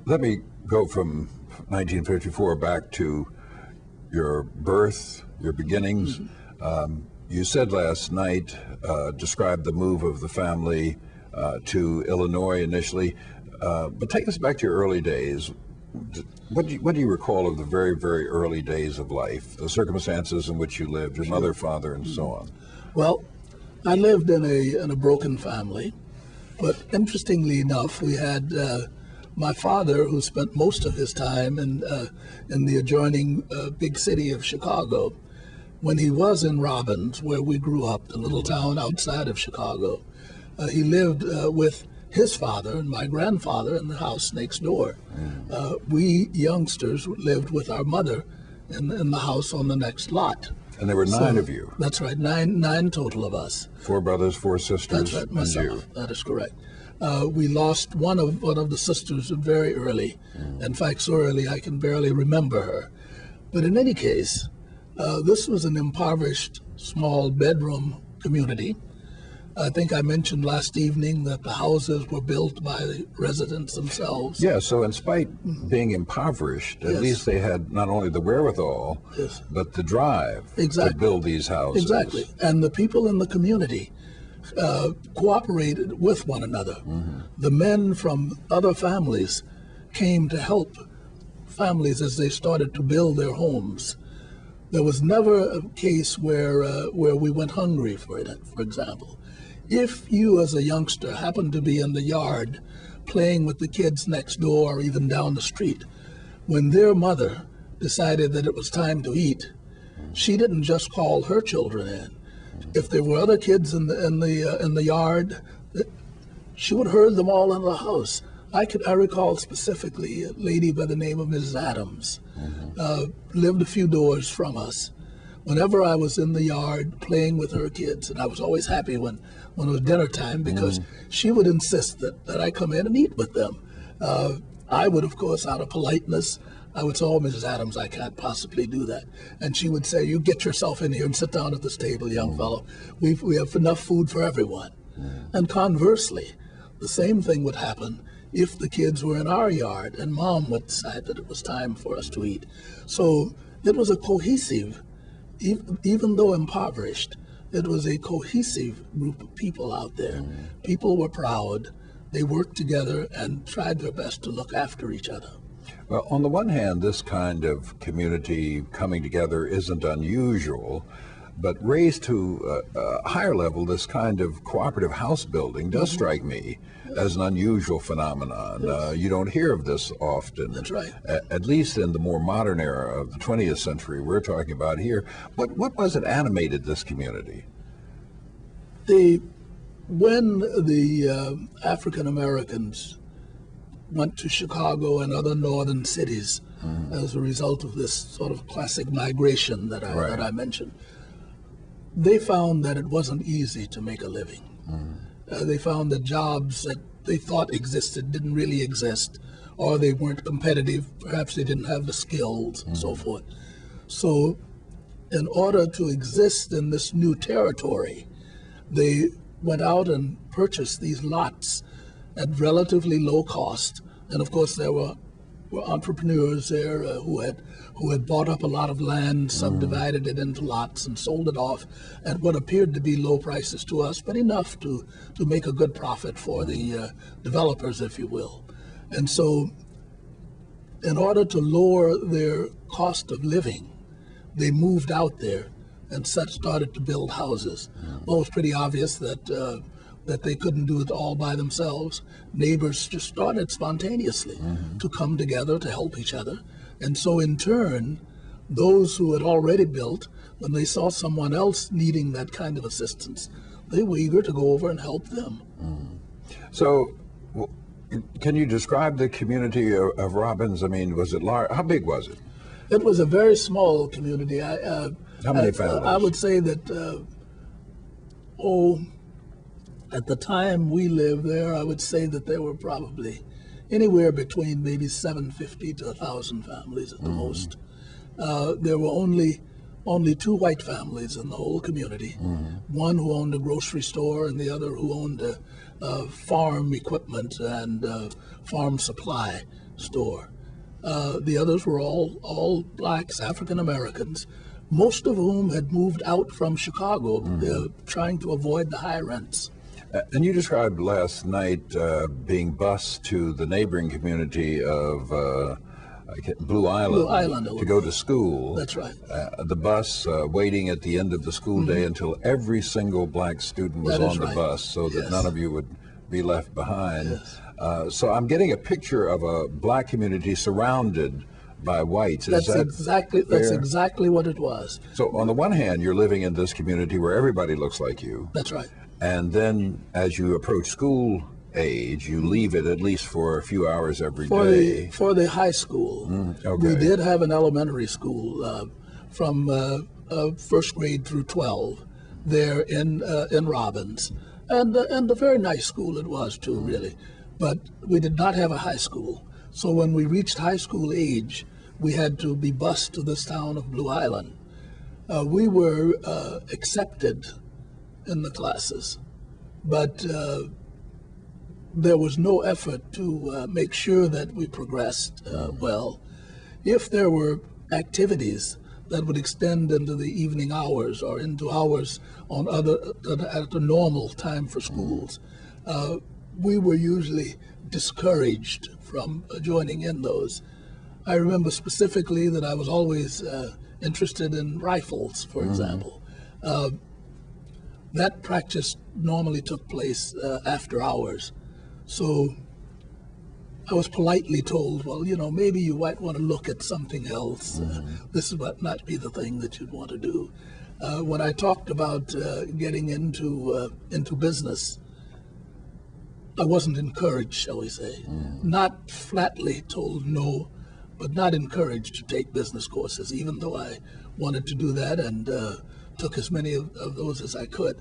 Let me go from 1954 back to your birth, your beginnings. You said last night, described the move of the family to Illinois initially, but take us back to your early days. What do you recall of the very, very early days of life, the circumstances in which you lived, your mother, father, and so on? Well, I lived in a broken family, but interestingly enough, we had my father, who spent most of his time in the adjoining big city of Chicago. When he was in Robbins, where we grew up, the little town outside of Chicago, he lived with his father and my grandfather in the house next door. We youngsters lived with our mother in the house on the next lot. And there were nine of you. That's right, nine total of us. 4 brothers, 4 sisters, that's right, myself. and you. That is correct. We lost one of the sisters very early. In fact, so early I can barely remember her. But in any case, this was an impoverished, small bedroom community. I think I mentioned last evening that the houses were built by the residents themselves. Yeah, so in spite being impoverished, at least they had not only the wherewithal, but the drive to build these houses. Exactly. And the people in the community cooperated with one another. The men from other families came to help families as they started to build their homes. There was never a case where we went hungry, for example. If you as a youngster happened to be in the yard playing with the kids next door or even down the street, when their mother decided that it was time to eat, she didn't just call her children in. If there were other kids in the yard, she would herd them all in the house. I recall specifically a lady by the name of Mrs. Adams, lived a few doors from us. Whenever I was in the yard playing with her kids, and I was always happy when it was dinner time, because she would insist that I come in and eat with them. I would, of course, out of politeness, I would say, "Oh, Mrs. Adams, I can't possibly do that." And she would say, "You get yourself in here and sit down at this table, young fellow. We have enough food for everyone." And conversely, the same thing would happen if the kids were in our yard and Mom would decide that it was time for us to eat. So it was a cohesive, even though impoverished, it was a cohesive group of people out there. People were proud. They worked together and tried their best to look after each other. Well, on the one hand, this kind of community coming together isn't unusual, but raised to a higher level, this kind of cooperative house building does strike me as an unusual phenomenon. You don't hear of this often. That's right. At least in the more modern era of the 20th century we're talking about here. What was it animated this community? When the African Americans went to Chicago and other northern cities as a result of this sort of classic migration that I mentioned, they found that it wasn't easy to make a living. They found that jobs that they thought existed didn't really exist, or they weren't competitive. Perhaps they didn't have the skills and so forth. So in order to exist in this new territory, they went out and purchased these lots at relatively low cost. And of course, there were entrepreneurs there who had bought up a lot of land, subdivided it into lots, and sold it off at what appeared to be low prices to us, but enough to make a good profit for the developers, if you will. And so, in order to lower their cost of living, they moved out there and started to build houses. Well, it was pretty obvious that they couldn't do it all by themselves. Neighbors just started spontaneously to come together to help each other. And so in turn, those who had already built, when they saw someone else needing that kind of assistance, they were eager to go over and help them. So can you describe the community of Robbins? I mean, was it large? How big was it? It was a very small community. How many families? I would say that, at the time we lived there, I would say that there were probably anywhere between maybe 750 to 1,000 families at the most. There were only 2 white families in the whole community. One who owned a grocery store and the other who owned farm equipment and farm supply. store. The others were all blacks, African Americans, most of whom had moved out from Chicago, trying to avoid the high rents. And you described last night being bused to the neighboring community of Blue Island to go to school. That's right. The bus waiting at the end of the school day until every single black student was on the bus, so that none of you would be left behind. Yes. So I'm getting a picture of a black community surrounded by whites. That's exactly what it was. So on the one hand, you're living in this community where everybody looks like you. That's right. And then as you approach school age, you leave it at least for a few hours every day. For the high school. Okay. We did have an elementary school from first grade through 12 there in Robbins. And a very nice school it was too, really. But we did not have a high school. So when we reached high school age, we had to be bused to this town of Blue Island. We were accepted in the classes, but there was no effort to make sure that we progressed well. If there were activities that would extend into the evening hours or into hours on at the normal time for schools, we were usually discouraged from joining in those. I remember specifically that I was always interested in rifles, for example. That practice normally took place after hours. So I was politely told, well, maybe you might want to look at something else. This might not be the thing that you'd want to do. When I talked about getting into business, I wasn't encouraged, shall we say. Not flatly told no, but not encouraged to take business courses, even though I wanted to do that and took as many of those as I could.